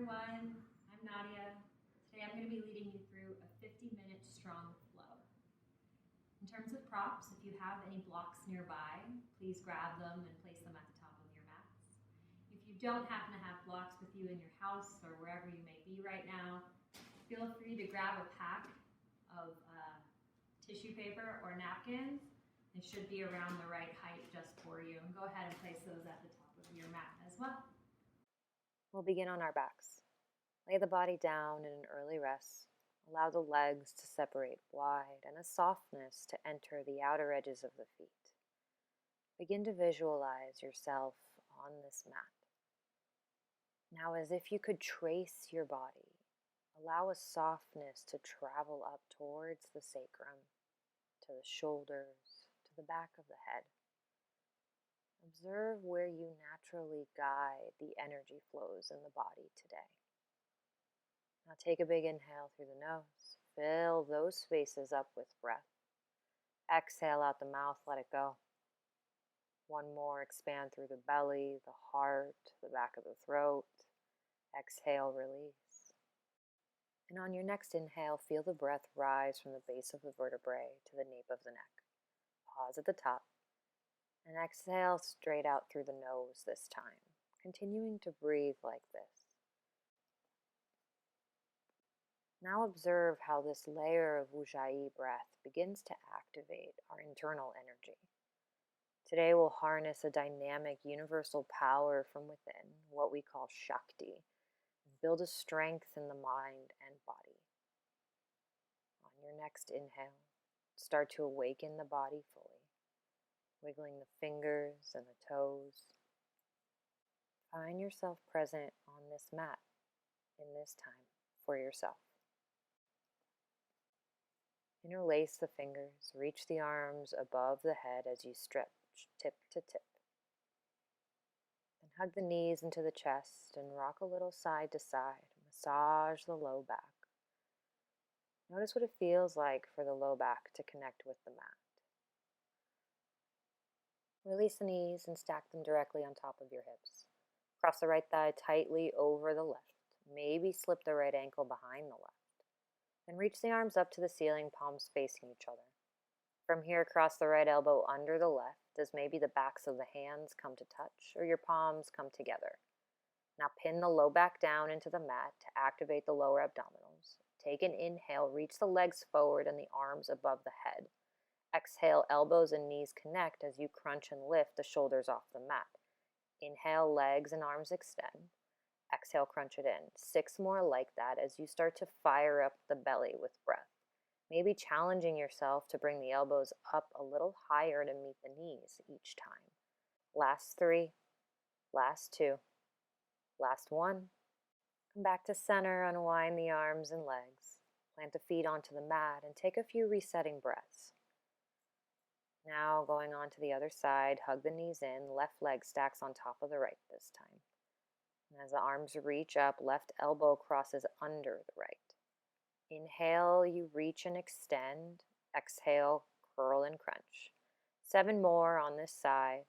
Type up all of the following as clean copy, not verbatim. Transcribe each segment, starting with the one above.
everyone. I'm Nadia. Today I'm going to be leading you through a 50-minute strong flow. In terms of props, if you have any blocks nearby, please grab them and place them at the top of your mats. If you don't happen to have blocks with you in your house or wherever you may be right now, feel free to grab a pack of tissue paper or napkins. It should be around the right height just for you. And go ahead and place those at the top of your mat as well. We'll begin on our backs. Lay the body down in an early rest. Allow the legs to separate wide and a softness to enter the outer edges of the feet. Begin to visualize yourself on this mat. Now, as if you could trace your body, allow a softness to travel up towards the sacrum, to the shoulders, to the back of the head. Observe where you naturally guide the energy flows in the body today. Now take a big inhale through the nose. Fill those spaces up with breath. Exhale out the mouth, let it go. One more, expand through the belly, the heart, the back of the throat. Exhale, release. And on your next inhale, feel the breath rise from the base of the vertebrae to the nape of the neck. Pause at the top. And exhale straight out through the nose this time, continuing to breathe like this. Now observe how this layer of Ujjayi breath begins to activate our internal energy. Today we'll harness a dynamic universal power from within, what we call Shakti, and build a strength in the mind and body. On your next inhale, start to awaken the body fully, wiggling the fingers and the toes. Find yourself present on this mat in this time for yourself. Interlace the fingers, reach the arms above the head as you stretch tip to tip. And hug the knees into the chest and rock a little side to side. Massage the low back. Notice what it feels like for the low back to connect with the mat. Release the knees and stack them directly on top of your hips. Cross the right thigh tightly over the left. Maybe slip the right ankle behind the left. Then reach the arms up to the ceiling, palms facing each other. From here, cross the right elbow under the left as maybe the backs of the hands come to touch or your palms come together. Now pin the low back down into the mat to activate the lower abdominals. Take an inhale, reach the legs forward and the arms above the head. Exhale, elbows and knees connect as you crunch and lift the shoulders off the mat. Inhale, legs and arms extend. Exhale, crunch it in. 6 more like that as you start to fire up the belly with breath. Maybe challenging yourself to bring the elbows up a little higher to meet the knees each time. Last 3, last 2, last 1. Come back to center, unwind the arms and legs. Plant the feet onto the mat and take a few resetting breaths. Now going on to the other side, hug the knees in, left leg stacks on top of the right this time. And as the arms reach up, left elbow crosses under the right. Inhale, you reach and extend. Exhale, curl and crunch. 7 more on this side.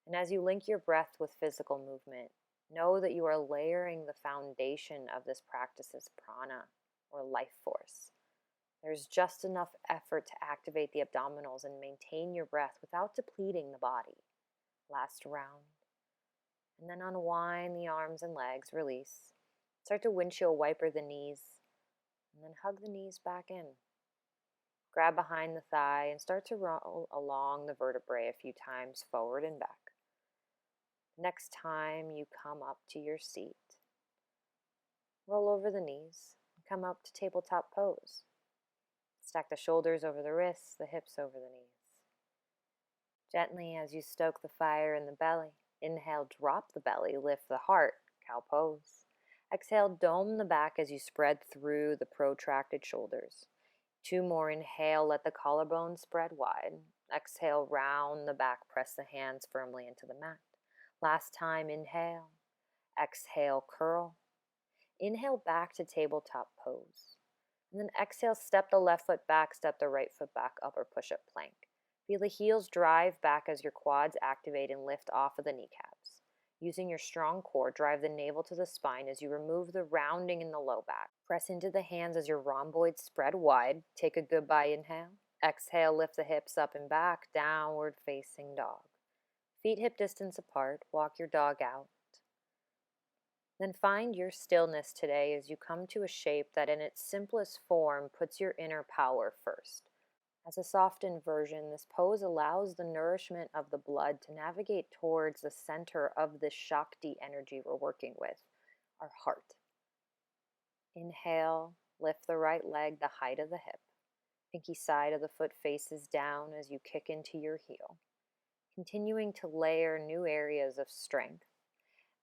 And as you link your breath with physical movement, know that you are layering the foundation of this practice's prana, or life force. There's just enough effort to activate the abdominals and maintain your breath without depleting the body. Last round. And then unwind the arms and legs, release. Start to windshield wiper the knees, and then hug the knees back in. Grab behind the thigh and start to roll along the vertebrae a few times forward and back. Next time you come up to your seat, roll over the knees and come up to tabletop pose. Stack the shoulders over the wrists, the hips over the knees. Gently as you stoke the fire in the belly, inhale, drop the belly, lift the heart, cow pose. Exhale, dome the back as you spread through the protracted shoulders. 2 more, inhale, let the collarbone spread wide. Exhale, round the back, press the hands firmly into the mat. Last time, inhale. Exhale, curl. Inhale back to tabletop pose. And then exhale, step the left foot back, step the right foot back, upper push-up plank. Feel the heels drive back as your quads activate and lift off of the kneecaps. Using your strong core, drive the navel to the spine as you remove the rounding in the low back. Press into the hands as your rhomboids spread wide. Take a goodbye inhale. Exhale, lift the hips up and back, downward facing dog. Feet hip distance apart, walk your dog out. Then find your stillness today as you come to a shape that in its simplest form puts your inner power first. As a softened version, this pose allows the nourishment of the blood to navigate towards the center of this Shakti energy we're working with, our heart. Inhale, lift the right leg the height of the hip. Pinky side of the foot faces down as you kick into your heel, continuing to layer new areas of strength.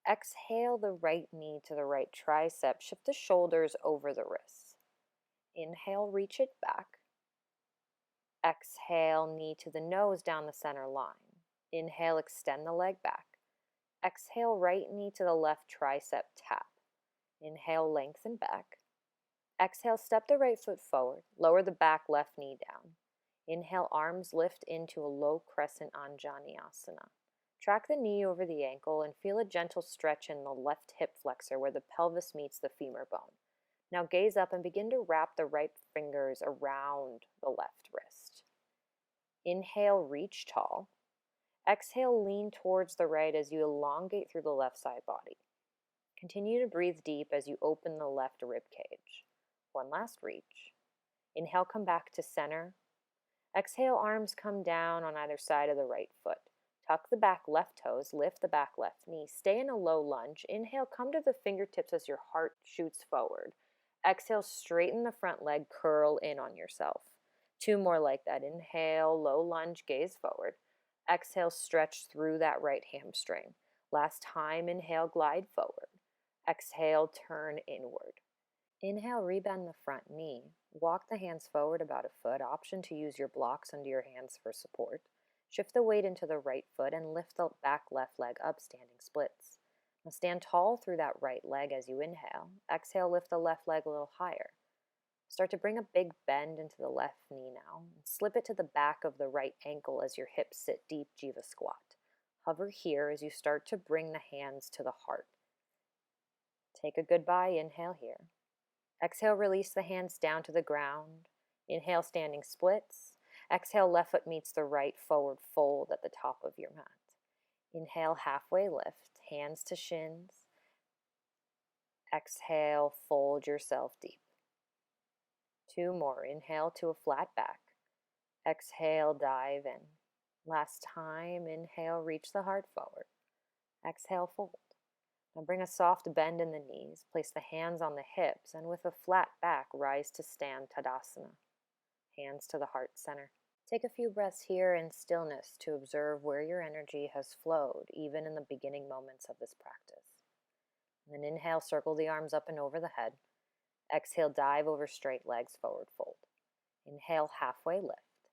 Exhale the right knee to the right tricep. Shift the shoulders over the wrists. Inhale, reach it back. Exhale, knee to the nose down the center line. Inhale, extend the leg back. Exhale, right knee to the left tricep tap. Inhale, lengthen back. Exhale, step the right foot forward. Lower the back left knee down. Inhale, arms lift into a low crescent Anjaneyasana. Track the knee over the ankle and feel a gentle stretch in the left hip flexor where the pelvis meets the femur bone. Now gaze up and begin to wrap the right fingers around the left wrist. Inhale, reach tall. Exhale, lean towards the right as you elongate through the left side body. Continue to breathe deep as you open the left rib cage. One last reach. Inhale, come back to center. Exhale, arms come down on either side of the right foot. Tuck the back left toes, lift the back left knee. Stay in a low lunge. Inhale, come to the fingertips as your heart shoots forward. Exhale, straighten the front leg, curl in on yourself. Two more like that. Inhale, low lunge, gaze forward. Exhale, stretch through that right hamstring. Last time, inhale, glide forward. Exhale, turn inward. Inhale, rebend the front knee. Walk the hands forward about a foot. Option to use your blocks under your hands for support. Shift the weight into the right foot and lift the back left leg up, standing splits. Now stand tall through that right leg as you inhale. Exhale, lift the left leg a little higher. Start to bring a big bend into the left knee now. Slip it to the back of the right ankle as your hips sit deep, Jiva squat. Hover here as you start to bring the hands to the heart. Take a goodbye, inhale here. Exhale, release the hands down to the ground. Inhale, standing splits. Exhale, left foot meets the right, forward fold at the top of your mat. Inhale, halfway lift, hands to shins. Exhale, fold yourself deep. Two more. Inhale to a flat back. Exhale, dive in. Last time, inhale, reach the heart forward. Exhale, fold. Now bring a soft bend in the knees. Place the hands on the hips, and with a flat back, rise to stand Tadasana. Hands to the heart center. Take a few breaths here in stillness to observe where your energy has flowed, even in the beginning moments of this practice. And then inhale, circle the arms up and over the head. Exhale, dive over straight legs, forward fold. Inhale, halfway lift.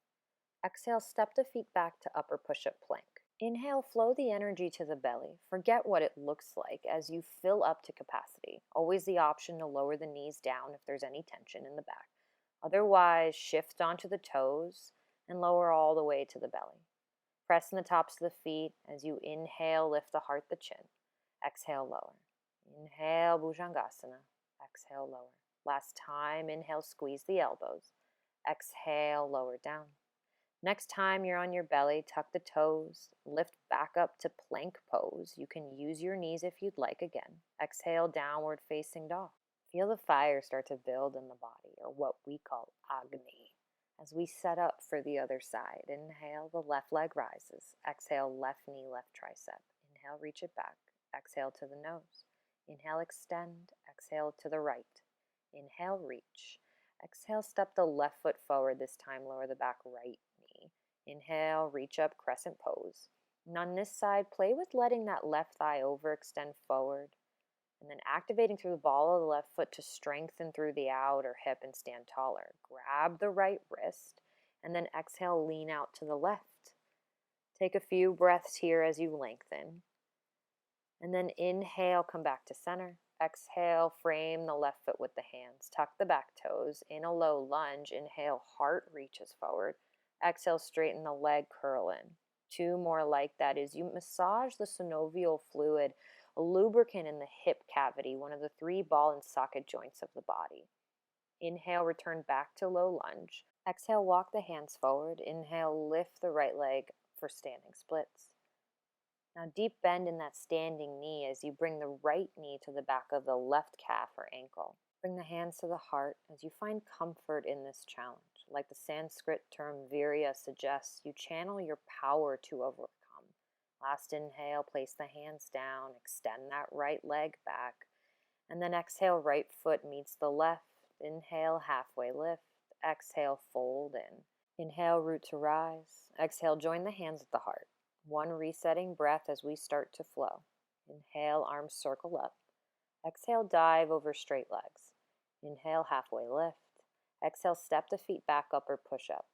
Exhale, step the feet back to upper push-up plank. Inhale, flow the energy to the belly. Forget what it looks like as you fill up to capacity. Always the option to lower the knees down if there's any tension in the back. Otherwise, shift onto the toes and lower all the way to the belly. Press in the tops of the feet as you inhale, lift the heart, the chin. Exhale, lower. Inhale, Bhujangasana. Exhale, lower. Last time, inhale, squeeze the elbows. Exhale, lower down. Next time you're on your belly, tuck the toes, lift back up to plank pose. You can use your knees if you'd like again. Exhale, downward facing dog. Feel the fire start to build in the body, or what we call Agni. As we set up for the other side, inhale, the left leg rises. Exhale, left knee, left tricep. Inhale, reach it back. Exhale to the nose. Inhale, extend. Exhale to the right. Inhale, reach. Exhale, step the left foot forward. This time, lower the back right knee. Inhale, reach up, crescent pose. And on this side, play with letting that left thigh overextend forward. And then activating through the ball of the left foot to strengthen through the outer hip and stand taller. Grab the right wrist and then exhale, lean out to the left. Take a few breaths here as you lengthen. And then inhale, come back to center. Exhale, frame the left foot with the hands. Tuck the back toes in a low lunge. Inhale, heart reaches forward. Exhale, straighten the leg, curl in. 2 more like that as you massage the synovial fluid, a lubricant in the hip cavity, one of the 3 ball and socket joints of the body. Inhale, return back to low lunge. Exhale, walk the hands forward. Inhale, lift the right leg for standing splits. Now deep bend in that standing knee as you bring the right knee to the back of the left calf or ankle. Bring the hands to the heart as you find comfort in this challenge. Like the Sanskrit term virya suggests, you channel your power to overcome. Last inhale, place the hands down, extend that right leg back, and then exhale, right foot meets the left. Inhale, halfway lift. Exhale, fold in. Inhale, root to rise. Exhale, join the hands at the heart. One resetting breath as we start to flow. Inhale, arms circle up. Exhale, dive over straight legs. Inhale, halfway lift. Exhale, step the feet back up or push up.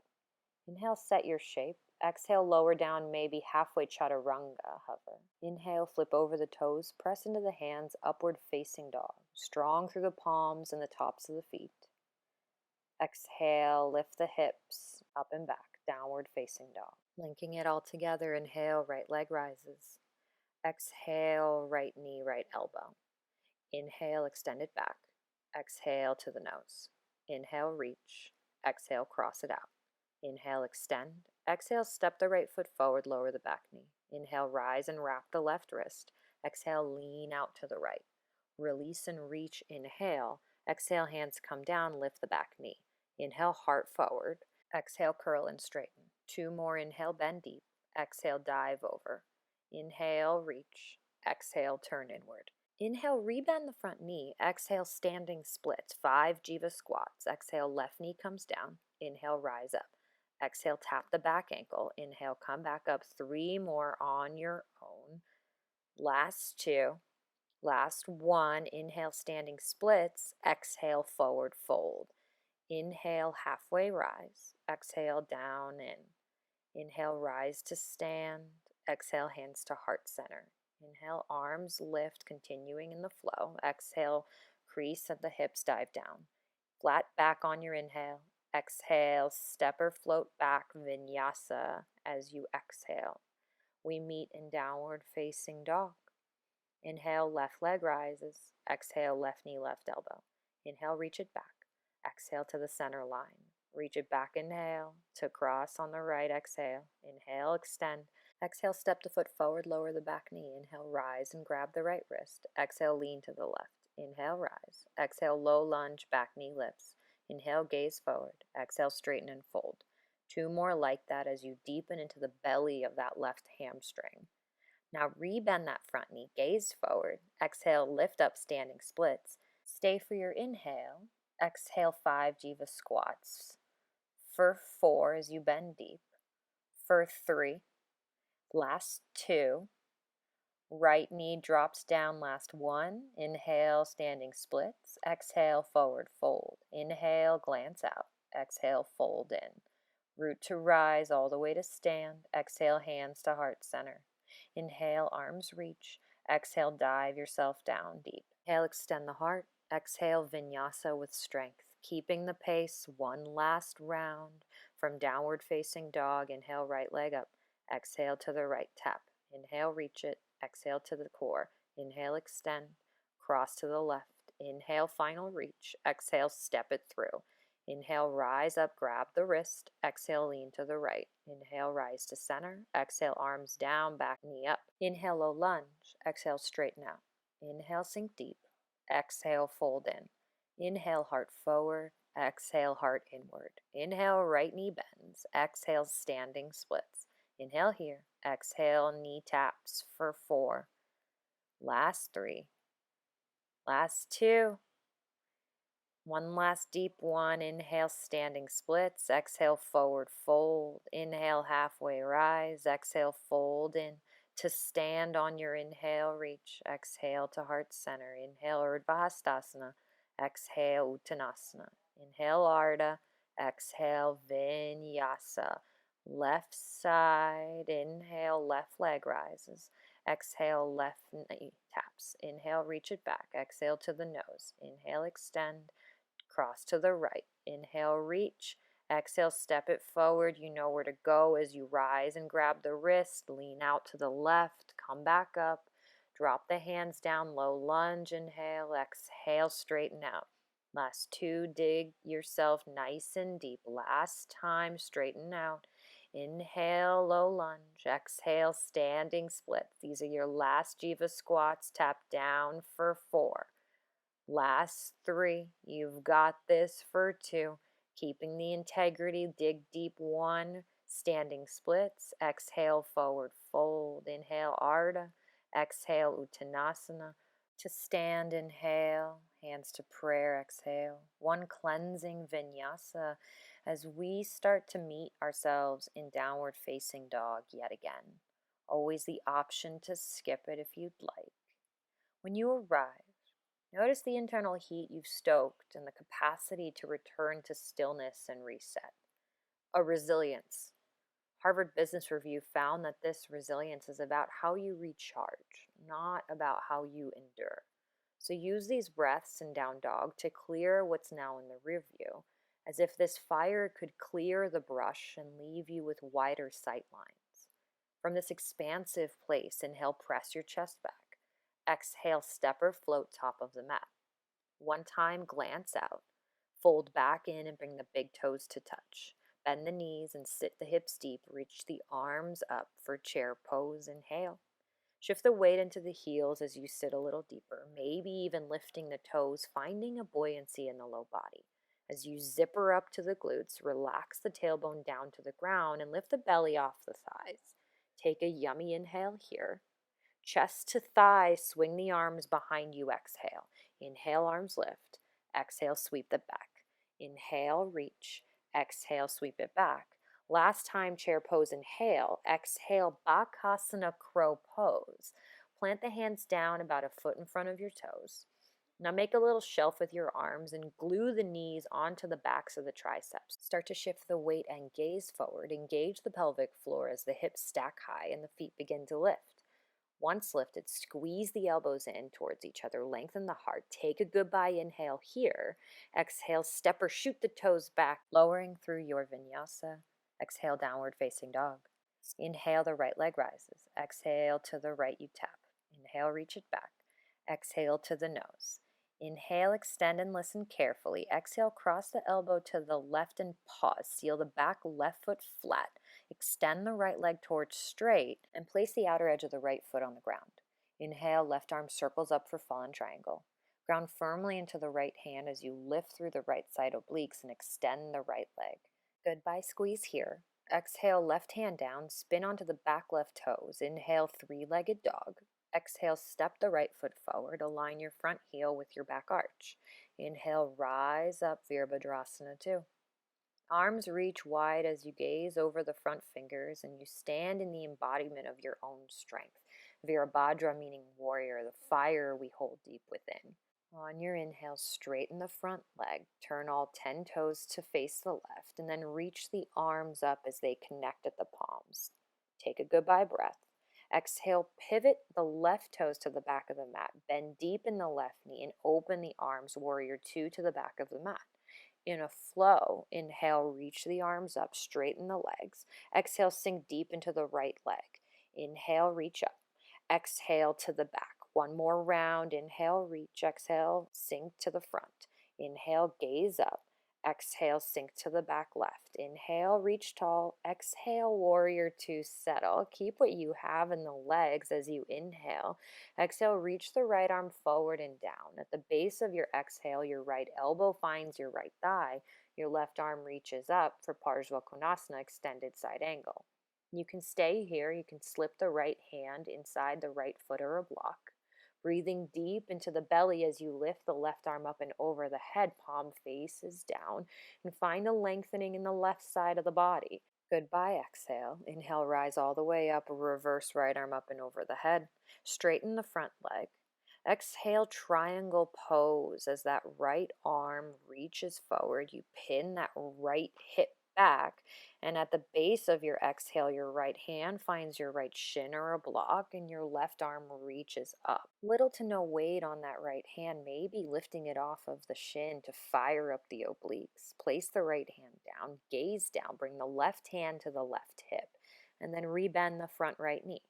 Inhale, set your shape. Exhale, lower down, maybe halfway chaturanga, hover. Inhale, flip over the toes, press into the hands, upward facing dog. Strong through the palms and the tops of the feet. Exhale, lift the hips, up and back, downward facing dog. Linking it all together, inhale, right leg rises. Exhale, right knee, right elbow. Inhale, extend it back. Exhale to the nose. Inhale, reach. Exhale, cross it out. Inhale, extend. Exhale, step the right foot forward, lower the back knee. Inhale, rise and wrap the left wrist. Exhale, lean out to the right. Release and reach, inhale. Exhale, hands come down, lift the back knee. Inhale, heart forward. Exhale, curl and straighten. 2 more, inhale, bend deep. Exhale, dive over. Inhale, reach. Exhale, turn inward. Inhale, rebend the front knee. Exhale, standing splits. 5 jiva squats. Exhale, left knee comes down. Inhale, rise up. Exhale, tap the back ankle. Inhale, come back up. 3 more on your own. Last 2. Last 1. Inhale, standing splits. Exhale, forward fold. Inhale, halfway rise. Exhale, down in. Inhale, rise to stand. Exhale, hands to heart center. Inhale, arms lift, continuing in the flow. Exhale, crease at the hips, dive down. Flat back on your inhale. Exhale, step or float back, vinyasa as you exhale. We meet in downward facing dog. Inhale, left leg rises. Exhale, left knee, left elbow. Inhale, reach it back. Exhale to the center line. Reach it back, inhale, to cross on the right, exhale. Inhale, extend. Exhale, step the foot forward, lower the back knee. Inhale, rise and grab the right wrist. Exhale, lean to the left. Inhale, rise. Exhale, low lunge, back knee lifts. Inhale, gaze forward. Exhale, straighten and fold. 2 more like that as you deepen into the belly of that left hamstring. Now rebend that front knee, gaze forward. Exhale, lift up, standing splits. Stay for your inhale. Exhale, 5 jiva squats. For 4 as you bend deep. For 3. Last 2. Right knee drops down, last 1. Inhale, standing splits. Exhale, forward fold. Inhale, glance out. Exhale, fold in. Root to rise all the way to stand. Exhale, hands to heart center. Inhale, arms reach. Exhale, dive yourself down deep. Inhale, extend the heart. Exhale, vinyasa with strength. Keeping the pace, 1 last round. From downward facing dog, inhale, right leg up. Exhale to the right, tap. Inhale, reach it. Exhale to the core. Inhale, extend. Cross to the left. Inhale, final reach. Exhale, step it through. Inhale, rise up, grab the wrist. Exhale, lean to the right. Inhale, rise to center. Exhale, arms down, back knee up. Inhale, low lunge. Exhale, straighten out. Inhale, sink deep. Exhale, fold in. Inhale, heart forward. Exhale, heart inward. Inhale, right knee bends. Exhale, standing splits. Inhale here. Exhale, knee taps for 4. Last 3. Last 2. 1 last deep one. Inhale, standing splits. Exhale, forward fold. Inhale, halfway rise. Exhale, fold in to stand on your inhale, reach. Exhale to heart center. Inhale, Urdhva Hastasana. Exhale, Uttanasana. Inhale, Ardha. Exhale, Vinyasa. Left side. Inhale, left leg rises. Exhale, left knee taps. Inhale, reach it back. Exhale to the nose. Inhale, extend. Cross to the right. Inhale, reach. Exhale, step it forward. You know where to go as you rise and grab the wrist. Lean out to the left. Come back up. Drop the hands down. Low lunge. Inhale. Exhale, straighten out. Last two, dig yourself nice and deep. Last time, straighten out. Inhale, low lunge. Exhale, standing splits. These are your last Jiva squats. Tap down for 4. Last 3. You've got this for 2. Keeping the integrity. Dig deep. 1. Standing splits. Exhale, forward fold. Inhale, Ardha. Exhale, Uttanasana. To stand, inhale. Hands to prayer, exhale. 1 cleansing vinyasa as we start to meet ourselves in downward facing dog yet again. Always the option to skip it if you'd like. When you arrive, notice the internal heat you've stoked and the capacity to return to stillness and reset. A resilience. Harvard Business Review found that this resilience is about how you recharge, not about how you endure. So use these breaths in down dog to clear what's now in the rear view, as if this fire could clear the brush and leave you with wider sight lines. From this expansive place, inhale, press your chest back. Exhale, step or float top of the mat. 1 time, glance out. Fold back in and bring the big toes to touch. Bend the knees and sit the hips deep. Reach the arms up for chair pose. Inhale. Shift the weight into the heels as you sit a little deeper, maybe even lifting the toes, finding a buoyancy in the low body. As you zipper up to the glutes, relax the tailbone down to the ground and lift the belly off the thighs. Take a yummy inhale here. Chest to thigh, swing the arms behind you, exhale. Inhale, arms lift. Exhale, sweep it back. Inhale, reach. Exhale, sweep it back. Last time, chair pose, inhale. Exhale, Bakasana crow pose. Plant the hands down about a foot in front of your toes. Now make a little shelf with your arms and glue the knees onto the backs of the triceps. Start to shift the weight and gaze forward. Engage the pelvic floor as the hips stack high and the feet begin to lift. Once lifted, squeeze the elbows in towards each other, lengthen the heart. Take a goodbye inhale here. Exhale, step or shoot the toes back, lowering through your vinyasa. Exhale, downward facing dog. Inhale, the right leg rises. Exhale, to the right you tap. Inhale, reach it back. Exhale to the nose. Inhale, extend and listen carefully. Exhale, cross the elbow to the left and pause. Seal the back left foot flat. Extend the right leg towards straight and place the outer edge of the right foot on the ground. Inhale, left arm circles up for fallen triangle. Ground firmly into the right hand as you lift through the right side obliques and extend the right leg. Goodbye squeeze here. Exhale, left hand down, spin onto the back left toes. Inhale, 3-legged dog. Exhale, step the right foot forward. Align your front heel with your back arch. Inhale, rise up, Virabhadrasana 2. Arms reach wide as you gaze over the front fingers and you stand in the embodiment of your own strength. Virabhadra meaning warrior, the fire we hold deep within. On your inhale, straighten the front leg. Turn all 10 toes to face the left and then reach the arms up as they connect at the palms. Take a goodbye breath. Exhale, pivot the left toes to the back of the mat. Bend deep in the left knee and open the arms, warrior 2, to the back of the mat. In a flow, inhale, reach the arms up, straighten the legs. Exhale, sink deep into the right leg. Inhale, reach up. Exhale to the back. 1 more round. Inhale, reach. Exhale, sink to the front. Inhale, gaze up. Exhale, sink to the back left. Inhale, reach tall. Exhale, warrior 2, settle. Keep what you have in the legs as you inhale. Exhale, reach the right arm forward and down. At the base of your exhale, your right elbow finds your right thigh. Your left arm reaches up for Parsva Konasana, extended side angle. You can stay here. You can slip the right hand inside the right foot or a block. Breathing deep into the belly as you lift the left arm up and over the head, palm faces down, and find a lengthening in the left side of the body. Goodbye, exhale. Inhale, rise all the way up, reverse right arm up and over the head. Straighten the front leg. Exhale, triangle pose as that right arm reaches forward. You pin that right hip back. And at the base of your exhale, your right hand finds your right shin or a block, and your left arm reaches up. Little to no weight on that right hand, maybe lifting it off of the shin to fire up the obliques. Place the right hand down, gaze down, bring the left hand to the left hip, and then rebend the front right knee.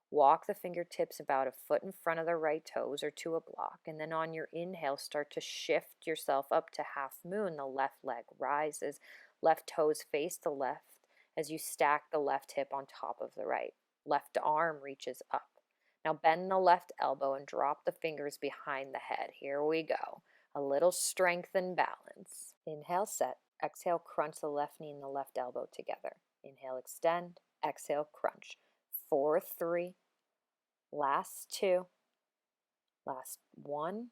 Walk the fingertips about a foot in front of the right toes or to a block, and then on your inhale, start to shift yourself up to half moon. The left leg rises, left toes face the left as you stack the left hip on top of the right. Left arm reaches up. Now bend the left elbow and drop the fingers behind the head. Here we go. A little strength and balance. Inhale, set. Exhale, crunch the left knee and the left elbow together. Inhale, extend. Exhale, crunch. 4, 3. Last 2. Last 1.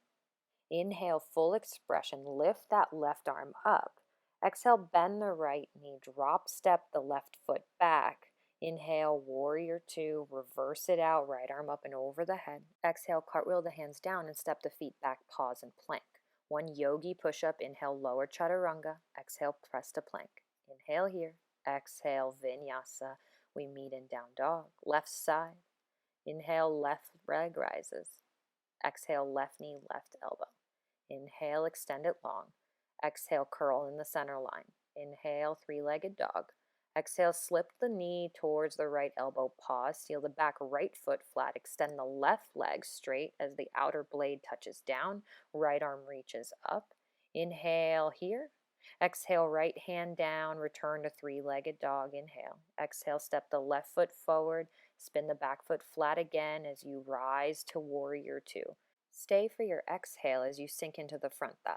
Inhale, full expression. Lift that left arm up. Exhale, bend the right knee. Drop step the left foot back. Inhale, warrior 2. Reverse it out. Right arm up and over the head. Exhale, cartwheel the hands down and step the feet back. Pause and plank. 1 yogi push-up. Inhale, lower chaturanga. Exhale, press to plank. Inhale here. Exhale, vinyasa. We meet in down dog. Left side. Inhale, left leg rises. Exhale, left knee, left elbow. Inhale, extend it long. Exhale, curl in the center line. Inhale, three-legged dog. Exhale, slip the knee towards the right elbow. Pause, seal the back right foot flat. Extend the left leg straight as the outer blade touches down. Right arm reaches up. Inhale here. Exhale, right hand down. Return to three-legged dog. Inhale. Exhale, step the left foot forward. Spin the back foot flat again as you rise to warrior 2. Stay for your exhale as you sink into the front thigh.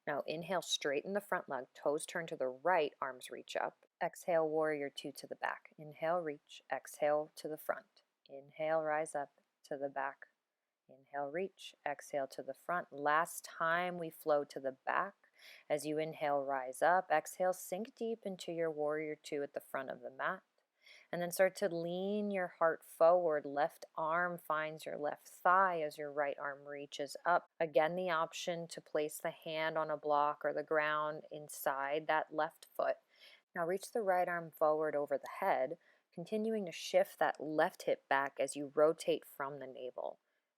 Now inhale, straighten the front leg, toes turn to the right, arms reach up. Exhale, warrior 2 to the back. Inhale, reach. Exhale to the front. Inhale, rise up to the back. Inhale, reach. Exhale to the front. Last time we flow to the back. As you inhale, rise up. Exhale, sink deep into your warrior 2 at the front of the mat. And then start to lean your heart forward. Left arm finds your left thigh as your right arm reaches up. Again, the option to place the hand on a block or the ground inside that left foot. Now reach the right arm forward over the head, continuing to shift that left hip back as you rotate from the navel.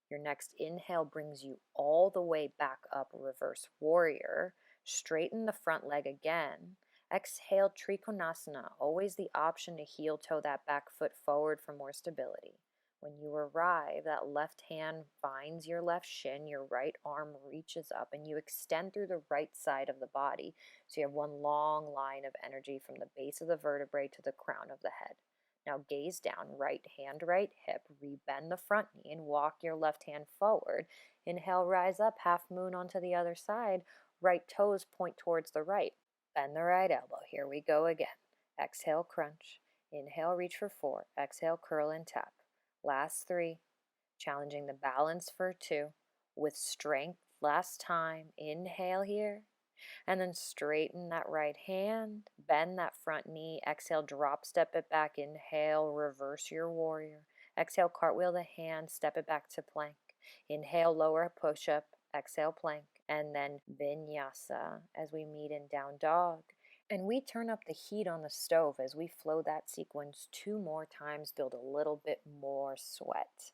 Your next inhale brings you all the way back up, reverse warrior. Straighten the front leg again. Exhale, Trikonasana, always the option to heel toe that back foot forward for more stability. When you arrive, that left hand finds your left shin, your right arm reaches up, and you extend through the right side of the body. So you have one long line of energy from the base of the vertebrae to the crown of the head. Now gaze down, right hand, right hip, rebend the front knee and walk your left hand forward. Inhale, rise up, half moon onto the other side. Right toes point towards the right. Bend the right elbow. Here we go again. Exhale, crunch. Inhale, reach for 4. Exhale, curl and tap. Last 3. Challenging the balance for 2. With strength, last time. Inhale here. And then straighten that right hand. Bend that front knee. Exhale, drop, step it back. Inhale, reverse your warrior. Exhale, cartwheel the hand. Step it back to plank. Inhale, lower push-up. Exhale, plank. And then vinyasa as we meet in down dog. And we turn up the heat on the stove as we flow that sequence 2 more times, build a little bit more sweat.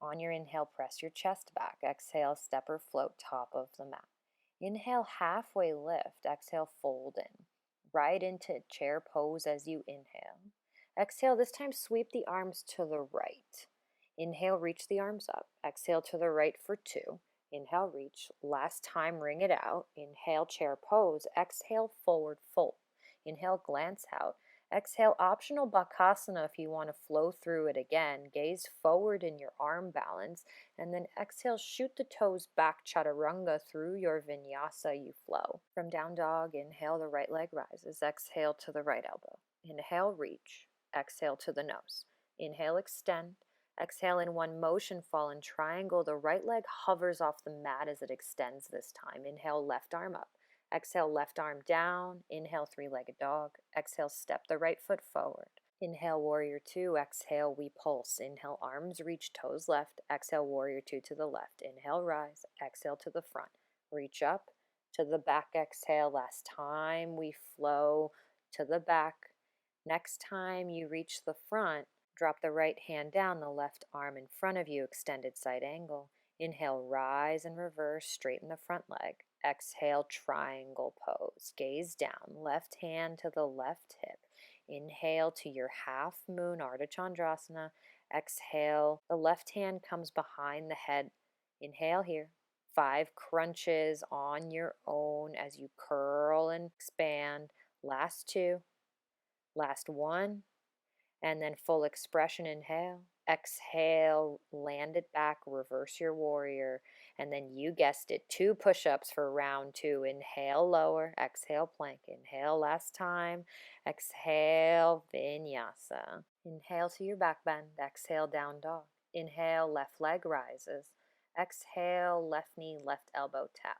On your inhale, press your chest back. Exhale, step or float top of the mat. Inhale, halfway lift. Exhale, fold in. Right into chair pose as you inhale. Exhale, this time sweep the arms to the right. Inhale, reach the arms up. Exhale to the right for 2. Inhale, reach. Last time, ring it out. Inhale, chair pose. Exhale, forward fold. Inhale, glance out. Exhale, optional Bakasana if you want to flow through it again. Gaze forward in your arm balance. And then exhale, shoot the toes back, chaturanga through your vinyasa, you flow. From down dog, inhale, the right leg rises. Exhale to the right elbow. Inhale, reach. Exhale to the nose. Inhale, extend. Exhale in one motion, fall in triangle. The right leg hovers off the mat as it extends this time. Inhale, left arm up. Exhale, left arm down. Inhale, three-legged dog. Exhale, step the right foot forward. Inhale, warrior 2. Exhale, we pulse. Inhale, arms reach, toes left. Exhale, warrior 2 to the left. Inhale, rise. Exhale to the front. Reach up to the back. Exhale. Last time we flow to the back. Next time you reach the front, drop the right hand down, the left arm in front of you, extended side angle. Inhale, rise and reverse, straighten the front leg. Exhale, triangle pose. Gaze down, left hand to the left hip. Inhale to your half moon, Ardha Chandrasana. Exhale, the left hand comes behind the head. Inhale here. 5 crunches on your own as you curl and expand. Last 2. Last 1. And then full expression, inhale. Exhale, land it back, reverse your warrior. And then you guessed it, 2 push-ups for round 2. Inhale, lower. Exhale, plank. Inhale, last time. Exhale, vinyasa. Inhale to your back bend. Exhale, down dog. Inhale, left leg rises. Exhale, left knee, left elbow tap.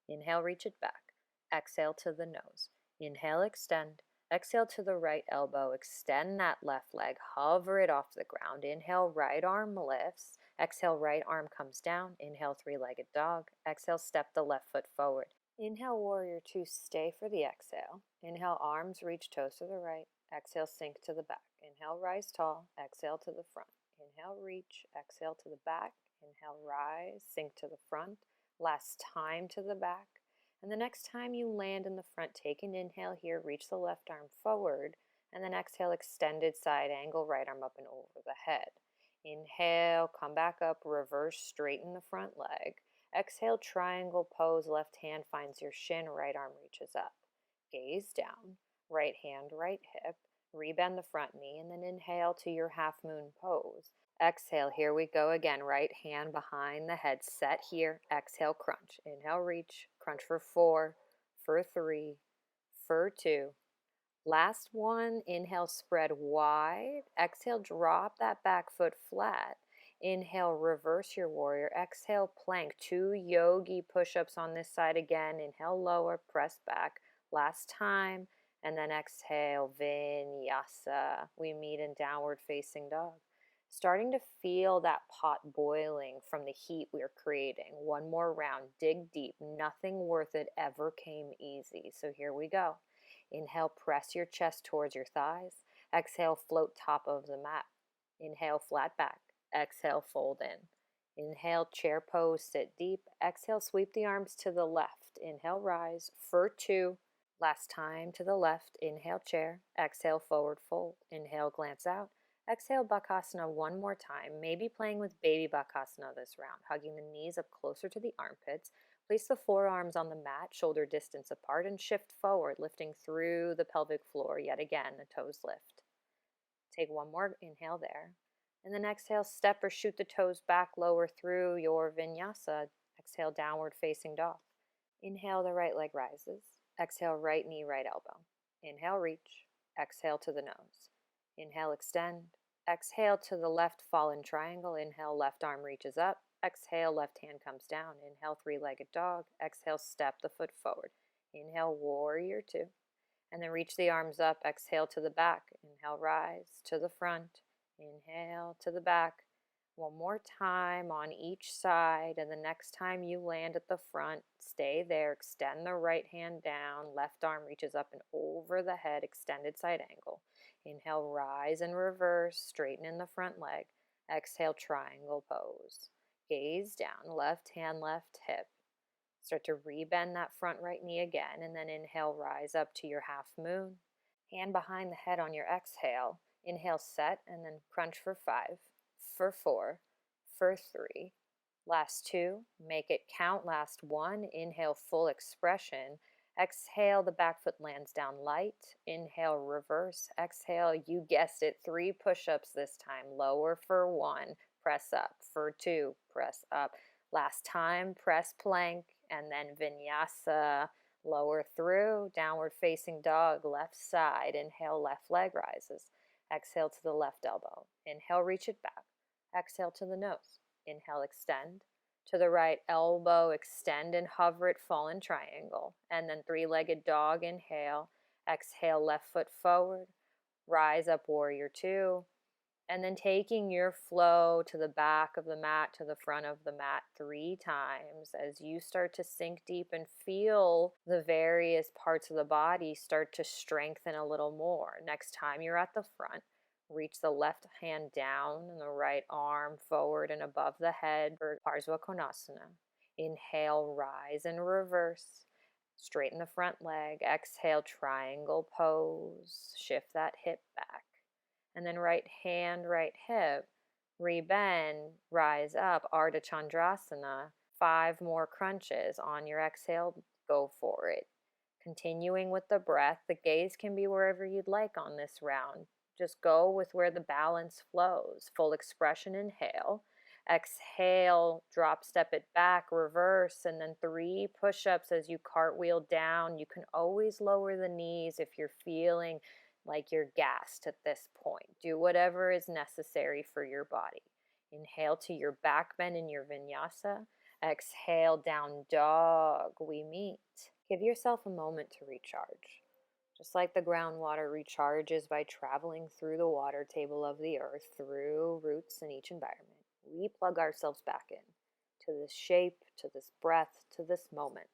Inhale, reach it back. Exhale to the nose. Inhale, extend. Exhale to the right elbow, extend that left leg, hover it off the ground. Inhale, right arm lifts. Exhale, right arm comes down. Inhale, 3-legged dog. Exhale, step the left foot forward. Inhale, warrior 2, stay for the exhale. Inhale, arms reach, toes to the right. Exhale, sink to the back. Inhale, rise tall. Exhale to the front. Inhale, reach. Exhale to the back. Inhale, rise, sink to the front. Last time to the back. And the next time you land in the front, take an inhale here, reach the left arm forward, and then exhale, extended side angle, right arm up and over the head. Inhale, come back up, reverse, straighten the front leg. Exhale, triangle pose, left hand finds your shin, right arm reaches up. Gaze down, right hand, right hip, rebend the front knee, and then inhale to your half moon pose. Exhale, here we go again, right hand behind the head, set here. Exhale, crunch. Inhale, reach, crunch for 4, for 3, for 2. Last one, inhale, spread wide. Exhale, drop that back foot flat. Inhale, reverse your warrior. Exhale, plank. 2 yogi push-ups on this side again. Inhale, lower, press back. Last time. And then exhale, vinyasa. We meet in downward facing dog. Starting to feel that pot boiling from the heat we're creating. One more round, dig deep. Nothing worth it ever came easy. So here we go. Inhale, press your chest towards your thighs. Exhale, float top of the mat. Inhale, flat back. Exhale, fold in. Inhale, chair pose, sit deep. Exhale, sweep the arms to the left. Inhale, rise for 2. Last time to the left. Inhale, chair. Exhale, forward fold. Inhale, glance out. Exhale, Bakasana one more time, maybe playing with baby Bakasana this round, hugging the knees up closer to the armpits. Place the forearms on the mat, shoulder distance apart, and shift forward, lifting through the pelvic floor. Yet again, the toes lift. Take one more inhale there. And then exhale, step or shoot the toes back, lower through your vinyasa. Exhale, downward facing dog. Inhale, the right leg rises. Exhale, right knee, right elbow. Inhale, reach. Exhale to the nose. Inhale, extend. Exhale to the left, fallen triangle. Inhale, left arm reaches up. Exhale, left hand comes down. Inhale, 3-legged dog. Exhale, step the foot forward. Inhale, warrior 2. And then reach the arms up. Exhale to the back. Inhale, rise to the front. Inhale to the back. One more time on each side. And the next time you land at the front, stay there. Extend the right hand down. Left arm reaches up and over the head. Extended side angle. Inhale, rise and reverse, straighten in the front leg. Exhale, triangle pose. Gaze down, left hand, left hip. Start to rebend that front right knee again, and then inhale, rise up to your half moon. Hand behind the head on your exhale. Inhale, set, and then crunch for 5, for 4, for 3. Last 2, make it count. Last 1, inhale, full expression. Exhale, the back foot lands down light. Inhale, reverse. Exhale, you guessed it, 3 push-ups this time. Lower for 1, press up. For 2, press up. Last time, press plank, and then vinyasa. Lower through, downward facing dog, left side. Inhale, left leg rises. Exhale to the left elbow. Inhale, reach it back. Exhale to the nose. Inhale, extend. To the right elbow, extend and hover it, fallen triangle. And then 3-legged dog, inhale. Exhale, left foot forward. Rise up, warrior 2. And then taking your flow to the back of the mat, to the front of the mat 3 times as you start to sink deep and feel the various parts of the body start to strengthen a little more. Next time you're at the front, reach the left hand down and the right arm forward and above the head for Parsva Konasana. Inhale, rise and reverse. Straighten the front leg. Exhale, triangle pose. Shift that hip back. And then right hand, right hip, rebend, rise up, Ardha Chandrasana. 5 more crunches. On your exhale, go for it. Continuing with the breath, the gaze can be wherever you'd like on this round. Just go with where the balance flows. Full expression, inhale. Exhale, drop, step it back, reverse, and then 3 push-ups as you cartwheel down. You can always lower the knees if you're feeling like you're gassed at this point. Do whatever is necessary for your body. Inhale to your back bend in your vinyasa. Exhale, down dog, we meet. Give yourself a moment to recharge. Just like the groundwater recharges by traveling through the water table of the earth, through roots in each environment, we plug ourselves back in to this shape, to this breath, to this moment,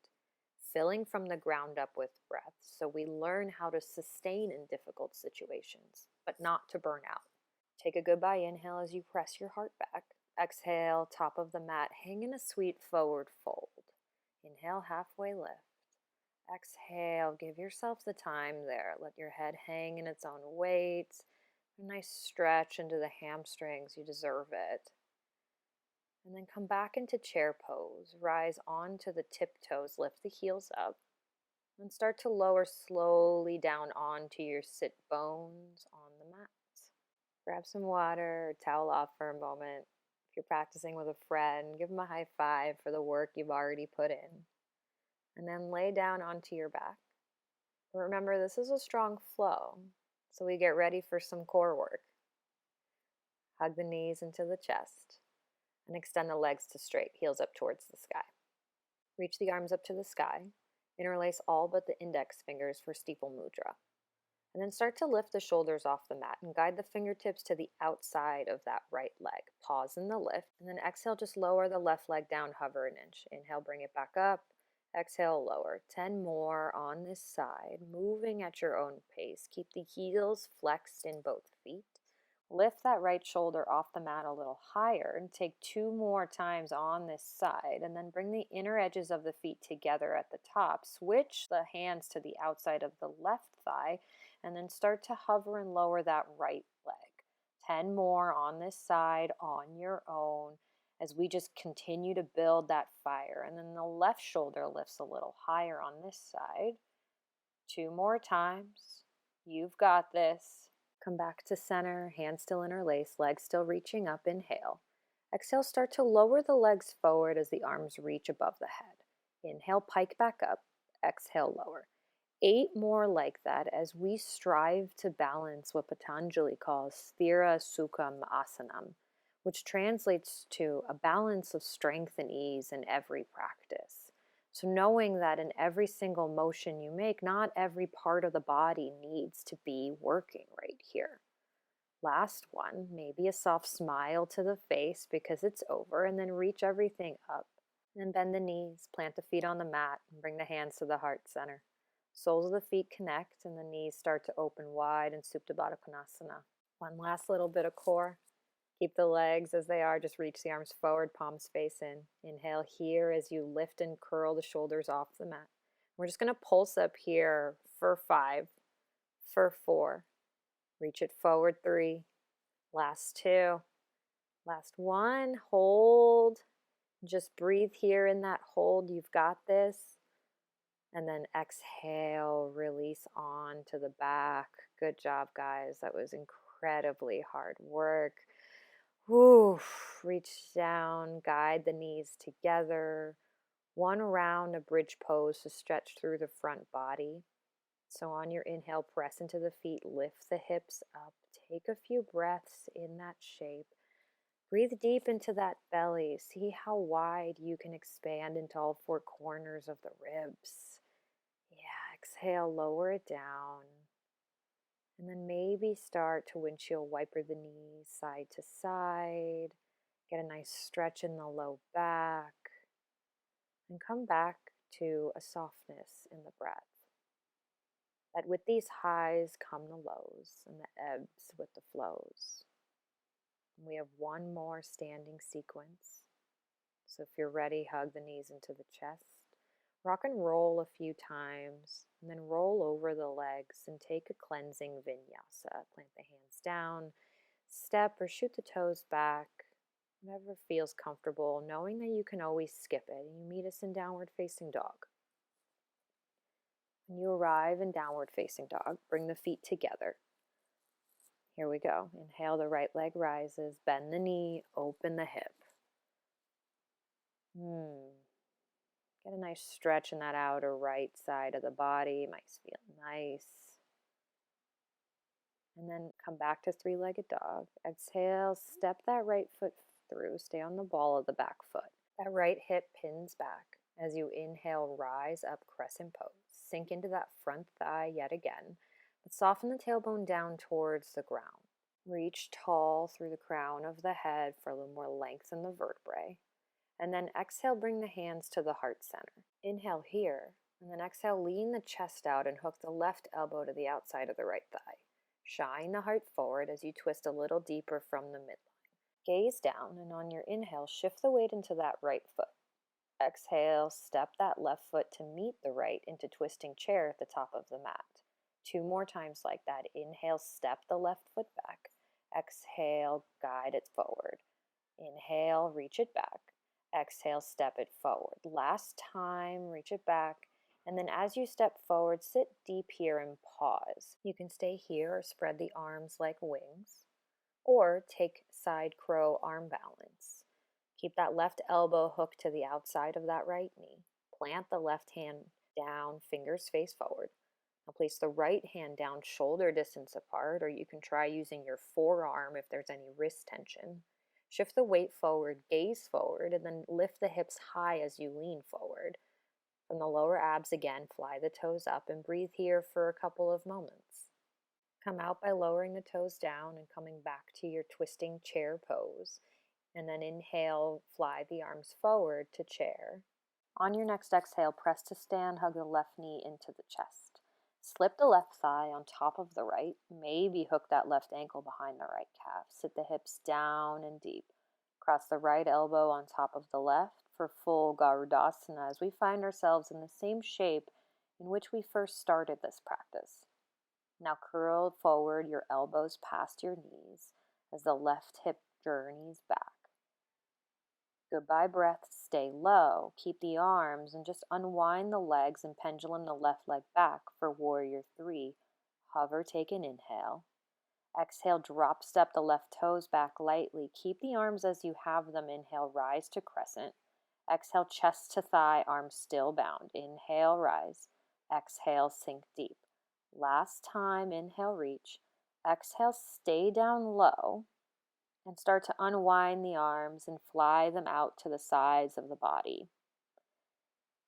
filling from the ground up with breath so we learn how to sustain in difficult situations, but not to burn out. Take a goodbye inhale as you press your heart back. Exhale, top of the mat, hang in a sweet forward fold. Inhale, halfway lift. Exhale, give yourself the time there. Let your head hang in its own weight. A nice stretch into the hamstrings. You deserve it. And then come back into chair pose. Rise onto the tiptoes. Lift the heels up. And start to lower slowly down onto your sit bones on the mat. Grab some water or towel off for a moment. If you're practicing with a friend, give them a high five for the work you've already put in. And then lay down onto your back. Remember, this is a strong flow, so we get ready for some core work. Hug the knees into the chest and extend the legs to straight, heels up towards the sky. Reach the arms up to the sky. Interlace all but the index fingers for steeple mudra. And then start to lift the shoulders off the mat and guide the fingertips to the outside of that right leg. Pause in the lift, and then exhale, just lower the left leg down, hover an inch. Inhale, bring it back up. Exhale, lower. 10 more on this side, moving at your own pace. Keep the heels flexed in both feet. Lift that right shoulder off the mat a little higher and take 2 more times on this side, and then bring the inner edges of the feet together at the top. Switch the hands to the outside of the left thigh, and then start to hover and lower that right leg. 10 more on this side on your own as we just continue to build that fire. And then the left shoulder lifts a little higher on this side. 2 more times. You've got this. Come back to center, hands still interlaced, legs still reaching up. Inhale. Exhale, start to lower the legs forward as the arms reach above the head. Inhale, pike back up. Exhale, lower. 8 more like that as we strive to balance what Patanjali calls Sthira Sukham Asanam, which translates to a balance of strength and ease in every practice. So knowing that in every single motion you make, not every part of the body needs to be working right here. Last one, maybe a soft smile to the face because it's over, and then reach everything up. And then bend the knees, plant the feet on the mat, and bring the hands to the heart center. Soles of the feet connect, and the knees start to open wide in Supta Baddha Konasana. One last little bit of core. Keep the legs as they are. Just reach the arms forward, palms face in. Inhale here as you lift and curl the shoulders off the mat. We're just going to pulse up here for 5, for 4. Reach it forward, 3. Last 2. Last 1. Hold. Just breathe here in that hold. You've got this. And then exhale, release on to the back. Good job, guys. That was incredibly hard work. Whew. Reach down, guide the knees together. 1 round of bridge pose to stretch through the front body. So on your inhale, press into the feet, lift the hips up. Take a few breaths in that shape. Breathe deep into that belly. See how wide you can expand into all 4 corners of the ribs. Yeah, exhale, lower it down. And then maybe start to windshield wiper the knees side to side. Get a nice stretch in the low back. And come back to a softness in the breath. That with these highs come the lows and the ebbs with the flows. And we have one more standing sequence. So if you're ready, hug the knees into the chest. Rock and roll a few times, and then roll over the legs and take a cleansing vinyasa. Plant the hands down, step or shoot the toes back, whatever feels comfortable, knowing that you can always skip it. And you meet us in downward facing dog. When you arrive in downward facing dog, bring the feet together. Here we go. Inhale, the right leg rises, bend the knee, open the hip. Get a nice stretch in that outer right side of the body. It might feel nice. And then come back to three-legged dog. Exhale, step that right foot through. Stay on the ball of the back foot. That right hip pins back. As you inhale, rise up, crescent pose. Sink into that front thigh yet again. But soften the tailbone down towards the ground. Reach tall through the crown of the head for a little more length in the vertebrae. And then exhale, bring the hands to the heart center. Inhale here, and then exhale, lean the chest out and hook the left elbow to the outside of the right thigh. Shine the heart forward as you twist a little deeper from the midline. Gaze down, and on your inhale, shift the weight into that right foot. Exhale, step that left foot to meet the right into twisting chair at the top of the mat. 2 more times like that. Inhale, step the left foot back. Exhale, guide it forward. Inhale, reach it back. Exhale, step it forward. Last time, reach it back. And then as you step forward, sit deep here and pause. You can stay here or spread the arms like wings, or take side crow arm balance. Keep that left elbow hooked to the outside of that right knee. Plant the left hand down, fingers face forward. Now place the right hand down shoulder distance apart, or you can try using your forearm if there's any wrist tension. Shift the weight forward, gaze forward, and then lift the hips high as you lean forward. From the lower abs again, fly the toes up and breathe here for a couple of moments. Come out by lowering the toes down and coming back to your twisting chair pose. And then inhale, fly the arms forward to chair. On your next exhale, press to stand, hug the left knee into the chest. Slip the left thigh on top of the right. Maybe hook that left ankle behind the right calf. Sit the hips down and deep. Cross the right elbow on top of the left for full Garudasana as we find ourselves in the same shape in which we first started this practice. Now curl forward your elbows past your knees as the left hip journeys back. Goodbye breath, stay low, keep the arms, and just unwind the legs and pendulum the left leg back for warrior 3. Hover, take an inhale. Exhale, drop step the left toes back lightly. Keep the arms as you have them. Inhale, rise to crescent. Exhale, chest to thigh, arms still bound. Inhale, rise. Exhale, sink deep. Last time, inhale, reach. Exhale, stay down low. And start to unwind the arms and fly them out to the sides of the body.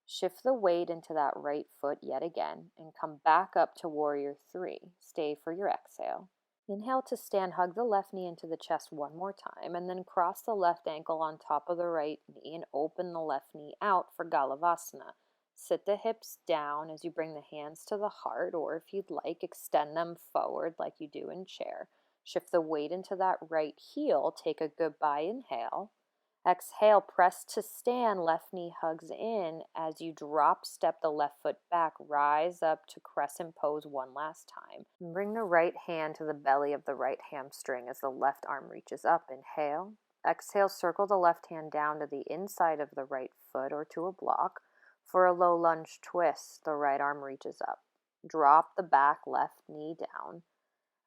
Shift the weight into that right foot yet again and come back up to warrior 3. Stay for your exhale. Inhale to stand, hug the left knee into the chest one more time, and then cross the left ankle on top of the right knee and open the left knee out for Galavasana. Sit the hips down as you bring the hands to the heart, or if you'd like, extend them forward like you do in chair. Shift the weight into that right heel. Take a goodbye inhale. Exhale, press to stand. Left knee hugs in. As you drop, step the left foot back. Rise up to crescent pose one last time. Bring the right hand to the belly of the right hamstring as the left arm reaches up. Inhale. Exhale, circle the left hand down to the inside of the right foot or to a block. For a low lunge twist, the right arm reaches up. Drop the back left knee down.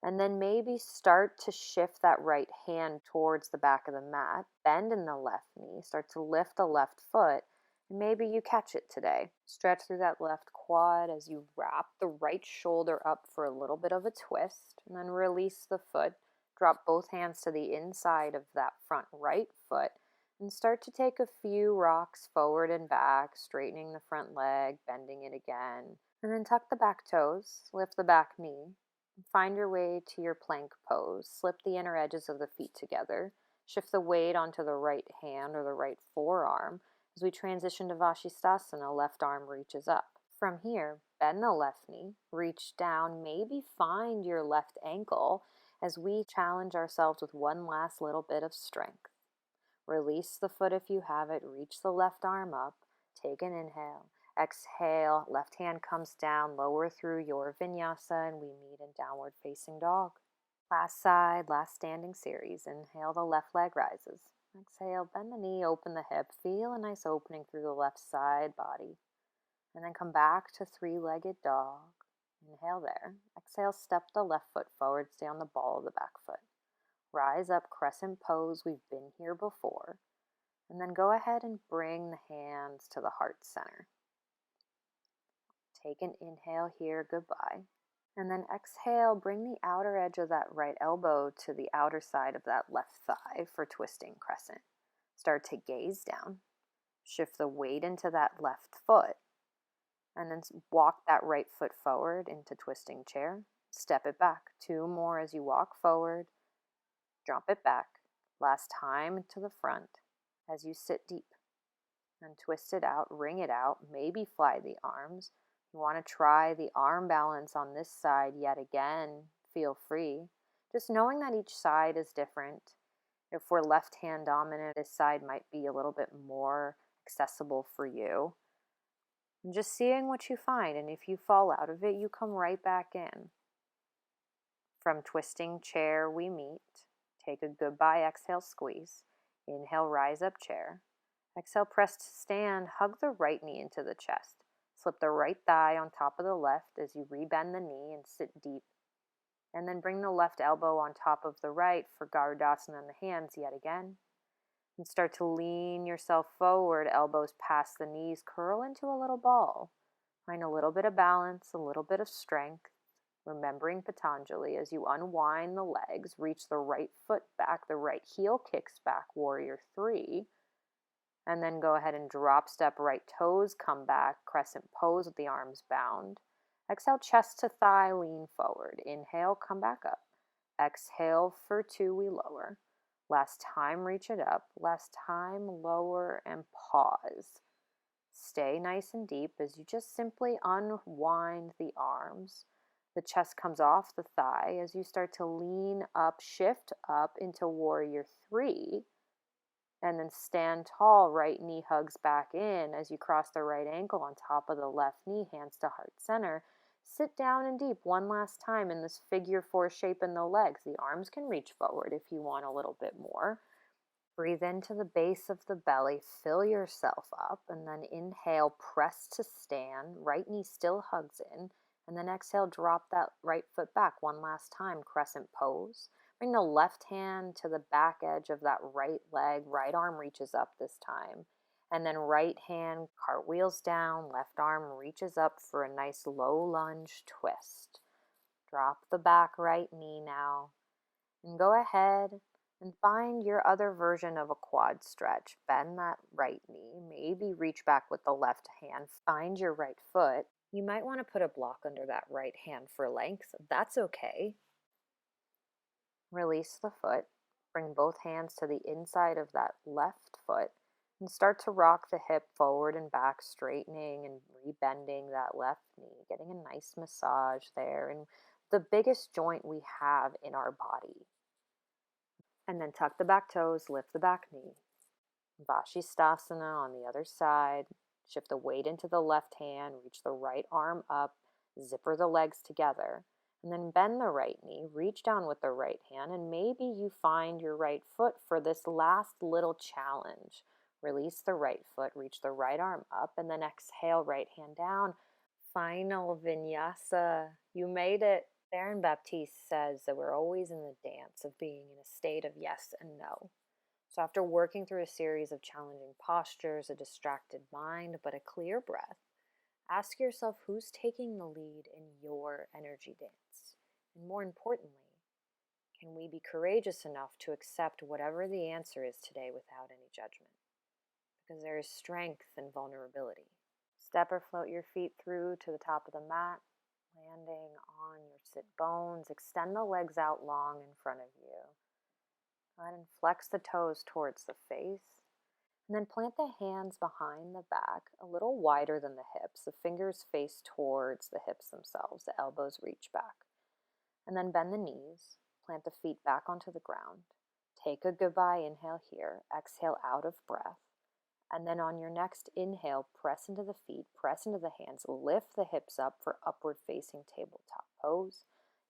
And then maybe start to shift that right hand towards the back of the mat. Bend in the left knee. Start to lift the left foot. And maybe you catch it today. Stretch through that left quad as you wrap the right shoulder up for a little bit of a twist. And then release the foot. Drop both hands to the inside of that front right foot. And start to take a few rocks forward and back, straightening the front leg, bending it again. And then tuck the back toes. Lift the back knee. Find your way to your plank pose. Slip the inner edges of the feet together. Shift the weight onto the right hand or the right forearm. As we transition to Vashisthasana, left arm reaches up. From here, bend the left knee, reach down, maybe find your left ankle as we challenge ourselves with one last little bit of strength. Release the foot if you have it, reach the left arm up, take an inhale. Exhale, left hand comes down, lower through your vinyasa, and we meet in downward facing dog. Last side, last standing series. Inhale, the left leg rises. Exhale, bend the knee, open the hip. Feel a nice opening through the left side body. And then come back to three-legged dog. Inhale there. Exhale, step the left foot forward, stay on the ball of the back foot. Rise up, crescent pose. We've been here before. And then go ahead and bring the hands to the heart center. Take an inhale here, goodbye. And then exhale, bring the outer edge of that right elbow to the outer side of that left thigh for twisting crescent. Start to gaze down. Shift the weight into that left foot. And then walk that right foot forward into twisting chair. Step it back. 2 more as you walk forward. Drop it back. Last time to the front as you sit deep. And twist it out, wring it out, maybe fly the arms. You want to try the arm balance on this side yet again, feel free. Just knowing that each side is different. If we're left hand dominant, this side might be a little bit more accessible for you. And just seeing what you find, and if you fall out of it, you come right back in. From twisting chair, we meet. Take a goodbye, exhale, squeeze. Inhale, rise up chair. Exhale, press to stand. Hug the right knee into the chest. Slip the right thigh on top of the left as you rebend the knee and sit deep. And then bring the left elbow on top of the right for Garudasana in the hands yet again. And start to lean yourself forward, elbows past the knees, curl into a little ball. Find a little bit of balance, a little bit of strength. Remembering Patanjali, as you unwind the legs, reach the right foot back, the right heel kicks back, warrior 3. And then go ahead and drop step, right toes come back, crescent pose with the arms bound. Exhale, chest to thigh, lean forward. Inhale, come back up. Exhale for 2, we lower. Last time, reach it up. Last time, lower and pause. Stay nice and deep as you just simply unwind the arms. The chest comes off the thigh as you start to lean up, shift up into warrior 3. And then stand tall, right knee hugs back in as you cross the right ankle on top of the left knee, hands to heart center. Sit down and deep one last time in this figure 4 shape in the legs. The arms can reach forward if you want a little bit more. Breathe into the base of the belly, fill yourself up, and then inhale, press to stand. Right knee still hugs in. And then exhale, drop that right foot back one last time, crescent pose. Bring the left hand to the back edge of that right leg. Right arm reaches up this time. And then right hand cartwheels down. Left arm reaches up for a nice low lunge twist. Drop the back right knee now. And go ahead and find your other version of a quad stretch. Bend that right knee. Maybe reach back with the left hand. Find your right foot. You might want to put a block under that right hand for length. That's okay. Release the foot. Bring both hands to the inside of that left foot and start to rock the hip forward and back, straightening and rebending that left knee, getting a nice massage there. And the biggest joint we have in our body. And then tuck the back toes, lift the back knee. Vashisthasana on the other side. Shift the weight into the left hand, reach the right arm up, zipper the legs together, and then bend the right knee, reach down with the right hand, and maybe you find your right foot for this last little challenge. Release the right foot, reach the right arm up, and then exhale, right hand down. Final vinyasa. You made it. Baron Baptiste says that we're always in the dance of being in a state of yes and no. So after working through a series of challenging postures, a distracted mind, but a clear breath, ask yourself who's taking the lead in your energy dance. And more importantly, can we be courageous enough to accept whatever the answer is today without any judgment? Because there is strength in vulnerability. Step or float your feet through to the top of the mat. Landing on your sit bones, extend the legs out long in front of you. Go ahead and flex the toes towards the face. And then plant the hands behind the back, a little wider than the hips. The fingers face towards the hips themselves. The elbows reach back. And then bend the knees. Plant the feet back onto the ground. Take a goodbye inhale here. Exhale out of breath. And then on your next inhale, press into the feet, press into the hands, lift the hips up for upward facing tabletop pose.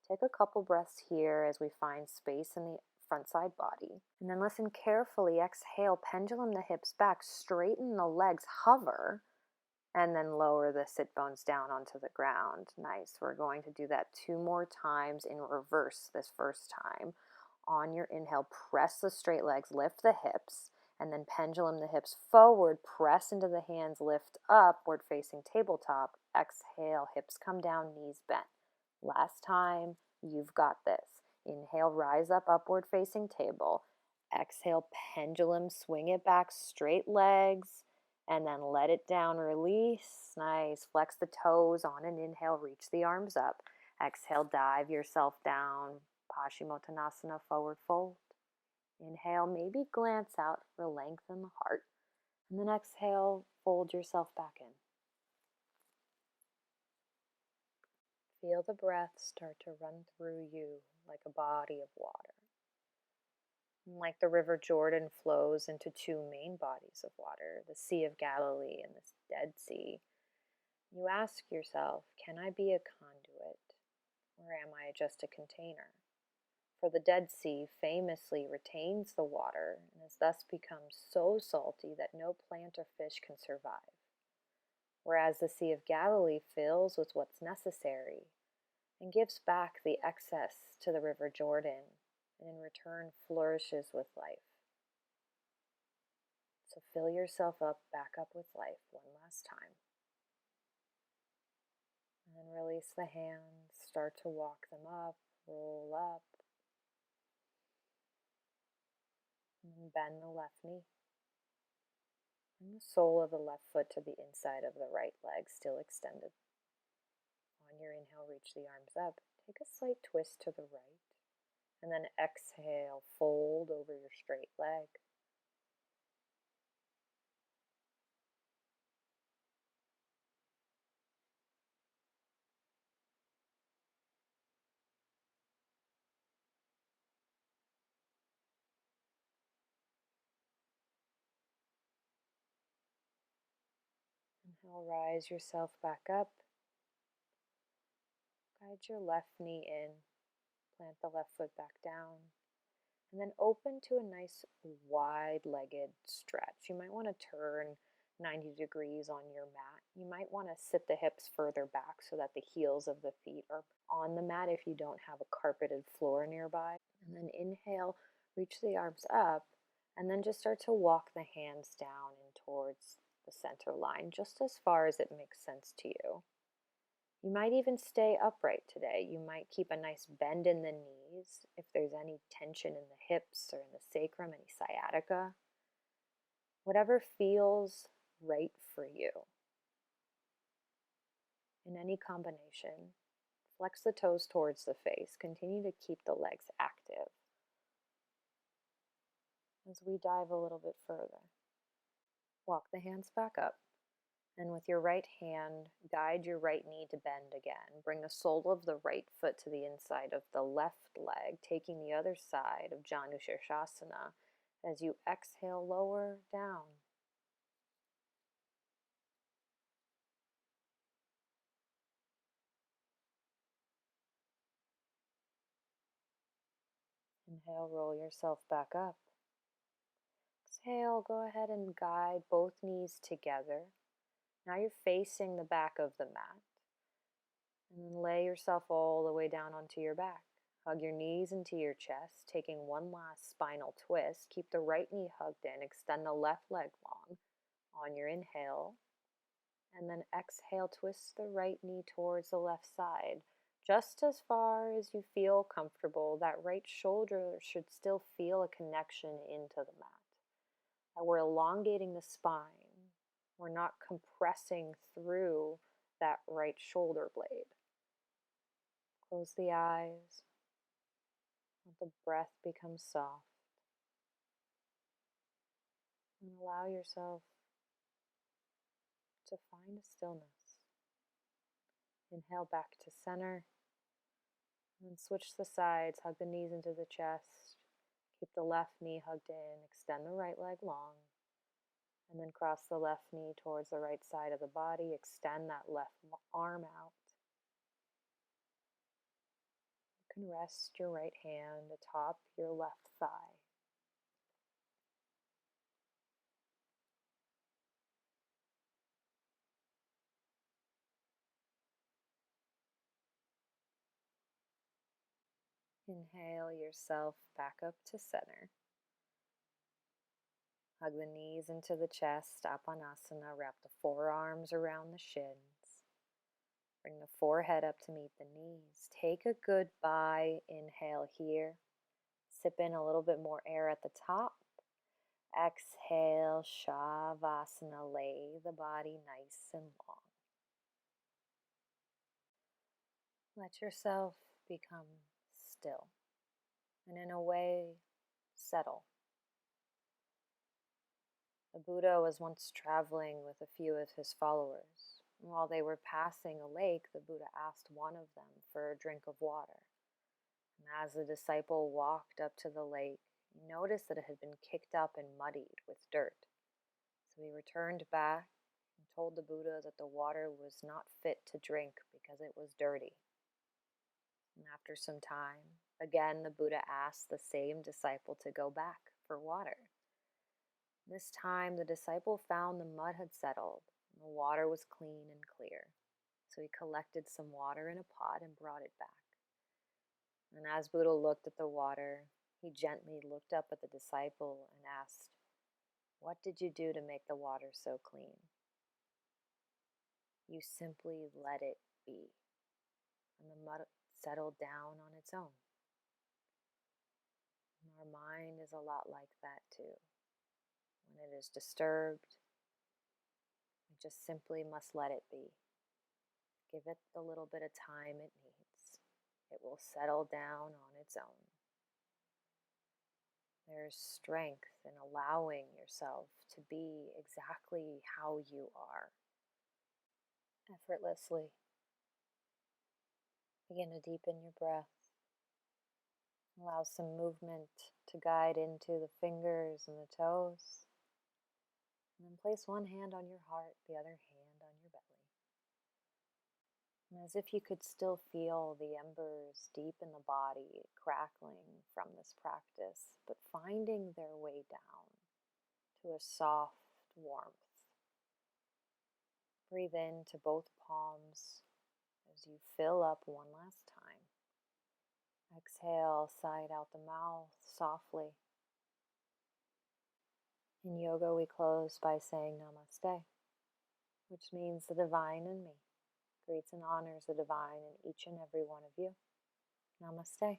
Take a couple breaths here as we find space in the front side body. And then listen carefully. Exhale, pendulum the hips back, straighten the legs, hover, and then lower the sit bones down onto the ground. Nice. We're going to do that 2 more times in reverse this first time. On your inhale, press the straight legs, lift the hips, and then pendulum the hips forward, press into the hands, lift upward facing tabletop. Exhale, hips come down, knees bent. Last time, you've got this. Inhale, rise up, upward facing table. Exhale, pendulum, swing it back, straight legs, and then let it down, release. Nice. Flex the toes on an inhale, reach the arms up. Exhale, dive yourself down, Paschimottanasana, forward fold. Inhale, maybe glance out for lengthen the heart. And then exhale, fold yourself back in. Feel the breath start to run through you like a body of water. And like the River Jordan flows into 2 main bodies of water, the Sea of Galilee and the Dead Sea, you ask yourself, can I be a conduit, or am I just a container? For the Dead Sea famously retains the water and has thus become so salty that no plant or fish can survive, whereas the Sea of Galilee fills with what's necessary and gives back the excess to the River Jordan, and in return flourishes with life. So fill yourself up, back up with life one last time. And then release the hands, start to walk them up, roll up. And bend the left knee. Bring the sole of the left foot to the inside of the right leg, still extended. On your inhale, reach the arms up. Take a slight twist to the right. And then exhale, fold over your straight leg. Inhale, rise yourself back up. Guide your left knee in. Plant the left foot back down. And then open to a nice wide-legged stretch. You might want to turn 90 degrees on your mat. You might want to sit the hips further back so that the heels of the feet are on the mat if you don't have a carpeted floor nearby. And then inhale, reach the arms up, and then just start to walk the hands down and towards the center line, just as far as it makes sense to you. You might even stay upright today. You might keep a nice bend in the knees if there's any tension in the hips or in the sacrum, any sciatica. Whatever feels right for you. In any combination, flex the toes towards the face. Continue to keep the legs active as we dive a little bit further. Walk the hands back up. And with your right hand, guide your right knee to bend again. Bring the sole of the right foot to the inside of the left leg, taking the other side of Janu Shirshasana. As you exhale, lower down. Inhale, roll yourself back up. Exhale, go ahead and guide both knees together. Now you're facing the back of the mat. And then lay yourself all the way down onto your back. Hug your knees into your chest, taking one last spinal twist. Keep the right knee hugged in. Extend the left leg long on your inhale. And then exhale, twist the right knee towards the left side. Just as far as you feel comfortable, that right shoulder should still feel a connection into the mat. And we're elongating the spine. We're not compressing through that right shoulder blade. Close the eyes. Let the breath become soft. And allow yourself to find a stillness. Inhale back to center. And then switch the sides. Hug the knees into the chest. Keep the left knee hugged in. Extend the right leg long. And then cross the left knee towards the right side of the body. Extend that left arm out. You can rest your right hand atop your left thigh. Inhale yourself back up to center. Hug the knees into the chest, Apanasana. Wrap the forearms around the shins. Bring the forehead up to meet the knees. Take a goodbye inhale here. Sip in a little bit more air at the top. Exhale, Shavasana. Lay the body nice and long. Let yourself become still and in a way settle. The Buddha was once traveling with a few of his followers. While they were passing a lake, the Buddha asked one of them for a drink of water. And as the disciple walked up to the lake, he noticed that it had been kicked up and muddied with dirt. So he returned back and told the Buddha that the water was not fit to drink because it was dirty. And after some time, again the Buddha asked the same disciple to go back for water. This time the disciple found the mud had settled and the water was clean and clear. So he collected some water in a pot and brought it back. And as Buddha looked at the water, he gently looked up at the disciple and asked, "What did you do to make the water so clean?" "You simply let it be." And the mud settled down on its own. And our mind is a lot like that too. When it is disturbed, we just simply must let it be. Give it the little bit of time it needs. It will settle down on its own. There's strength in allowing yourself to be exactly how you are, effortlessly. Begin to deepen your breath. Allow some movement to guide into the fingers and the toes. And then place one hand on your heart, the other hand on your belly. And as if you could still feel the embers deep in the body crackling from this practice, but finding their way down to a soft warmth. Breathe into both palms as you fill up one last time. Exhale, side out the mouth softly. In yoga, we close by saying Namaste, which means the divine in me greets and honors the divine in each and every one of you. Namaste.